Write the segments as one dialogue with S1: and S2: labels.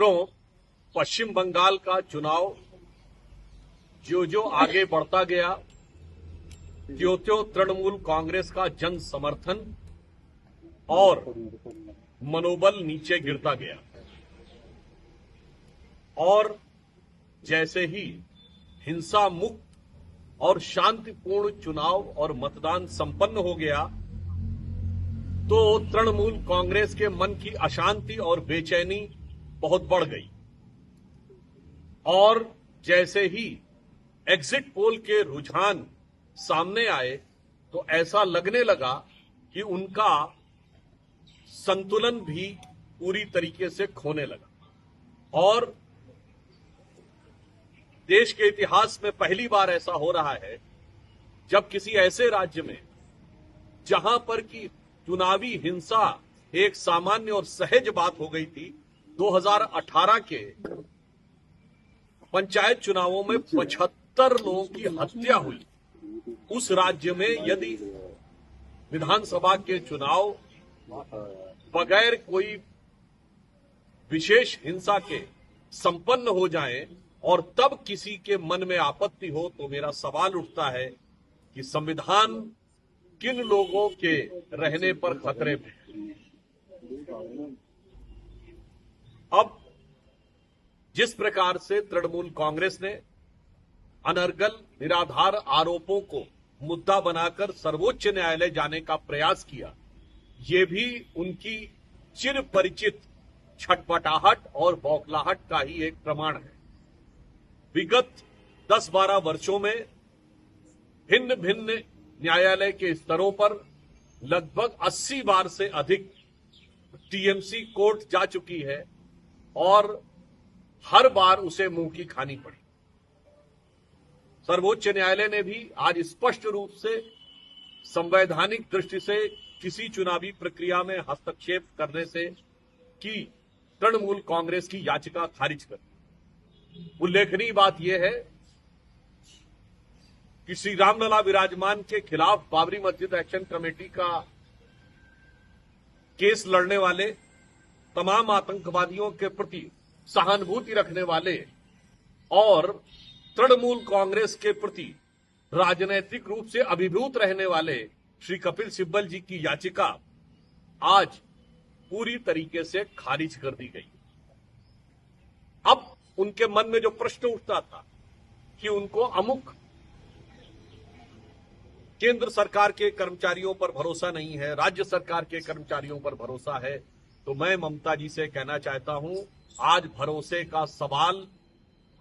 S1: मित्रों, पश्चिम बंगाल का चुनाव जो आगे बढ़ता गया, त्यों तृणमूल कांग्रेस का जन समर्थन और मनोबल नीचे गिरता गया और जैसे ही हिंसा मुक्त और शांतिपूर्ण चुनाव और मतदान संपन्न हो गया तो तृणमूल कांग्रेस के मन की अशांति और बेचैनी बहुत बढ़ गई और जैसे ही एग्जिट पोल के रुझान सामने आए तो ऐसा लगने लगा कि उनका संतुलन भी पूरी तरीके से खोने लगा और देश के इतिहास में पहली बार ऐसा हो रहा है जब किसी ऐसे राज्य में जहां पर की चुनावी हिंसा एक सामान्य और सहज बात हो गई थी, 2018 के पंचायत चुनावों में 75 लोगों की हत्या हुई। उस राज्य में यदि विधानसभा के चुनाव बगैर कोई विशेष हिंसा के संपन्न हो जाएं और तब किसी के मन में आपत्ति हो तो मेरा सवाल उठता है कि संविधान किन लोगों के रहने पर खतरे में है। अब जिस प्रकार से तृणमूल कांग्रेस ने अनर्गल निराधार आरोपों को मुद्दा बनाकर सर्वोच्च न्यायालय जाने का प्रयास किया, ये भी उनकी चिर परिचित छटपटाहट और बौखलाहट का ही एक प्रमाण है। विगत 10-12 वर्षों में भिन्न भिन्न न्यायालय के स्तरों पर लगभग 80 बार से अधिक टीएमसी कोर्ट जा चुकी है और हर बार उसे मुंह की खानी पड़ी। सर्वोच्च न्यायालय ने भी आज स्पष्ट रूप से संवैधानिक दृष्टि से किसी चुनावी प्रक्रिया में हस्तक्षेप करने से की तृणमूल कांग्रेस की याचिका खारिज कर दी। उल्लेखनीय बात यह है कि श्री रामलला विराजमान के खिलाफ बाबरी मस्जिद एक्शन कमेटी का केस लड़ने वाले तमाम आतंकवादियों के प्रति सहानुभूति रखने वाले और तृणमूल कांग्रेस के प्रति राजनैतिक रूप से अभिभूत रहने वाले श्री कपिल सिब्बल जी की याचिका आज पूरी तरीके से खारिज कर दी गई। अब उनके मन में जो प्रश्न उठता था कि उनको अमुक केंद्र सरकार के कर्मचारियों पर भरोसा नहीं है, राज्य सरकार के कर्मचारियों पर भरोसा है, तो मैं ममता जी से कहना चाहता हूं, आज भरोसे का सवाल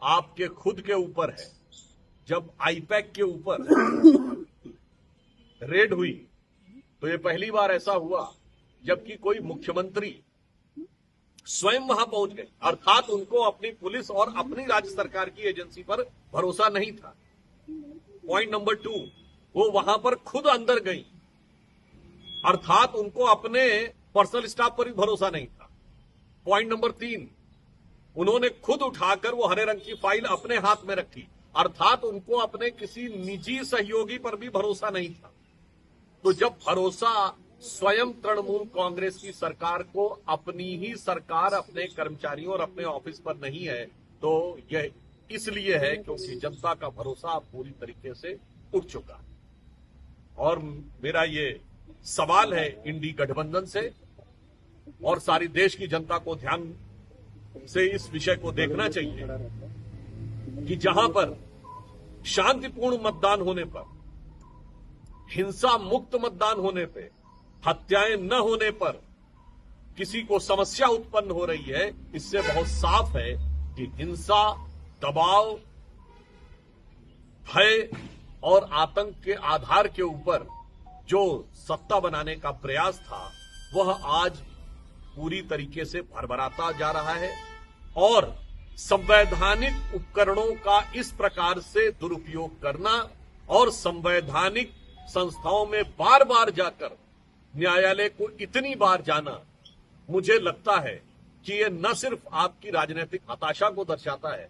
S1: आपके खुद के ऊपर है। जब आईपैक के ऊपर रेड हुई तो ये पहली बार ऐसा हुआ जबकि कोई मुख्यमंत्री स्वयं वहां पहुंच गए, अर्थात उनको अपनी पुलिस और अपनी राज्य सरकार की एजेंसी पर भरोसा नहीं था। पॉइंट नंबर 2, वो वहां पर खुद अंदर गई, अर्थात उनको अपने पर्सनल स्टाफ पर भी भरोसा नहीं था। पॉइंट नंबर 3, उन्होंने खुद उठाकर वो हरे रंग की फाइल अपने हाथ में रखी, अर्थात उनको अपने किसी निजी सहयोगी पर भी भरोसा नहीं था। तो जब भरोसा स्वयं तृणमूल कांग्रेस की सरकार को अपनी ही सरकार, अपने कर्मचारियों और अपने ऑफिस पर नहीं है, तो यह इसलिए है क्योंकि जनता का भरोसा पूरी तरीके से उठ चुका है। और मेरा ये सवाल है इंडी गठबंधन से और सारी देश की जनता को ध्यान से इस विषय को देखना चाहिए कि जहां पर शांतिपूर्ण मतदान होने पर, हिंसा मुक्त मतदान होने पे, हत्याएं न होने पर किसी को समस्या उत्पन्न हो रही है, इससे बहुत साफ है कि हिंसा, दबाव, भय और आतंक के आधार के ऊपर जो सत्ता बनाने का प्रयास था वह आज पूरी तरीके से भरभराता जा रहा है और संवैधानिक उपकरणों का इस प्रकार से दुरुपयोग करना और संवैधानिक संस्थाओं में बार बार जाकर न्यायालय को इतनी बार जाना, मुझे लगता है कि यह न सिर्फ आपकी राजनीतिक हताशा को दर्शाता है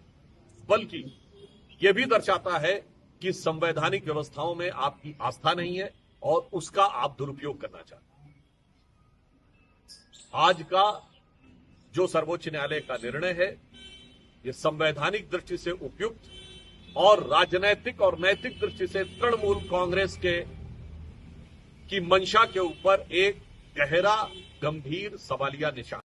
S1: बल्कि यह भी दर्शाता है कि संवैधानिक व्यवस्थाओं में आपकी आस्था नहीं है और उसका आप दुरुपयोग करना चाहते हैं। आज का जो सर्वोच्च न्यायालय का निर्णय है ये संवैधानिक दृष्टि से उपयुक्त और राजनैतिक और नैतिक दृष्टि से तृणमूल कांग्रेस की मंशा के ऊपर एक गहरा गंभीर सवालिया निशान।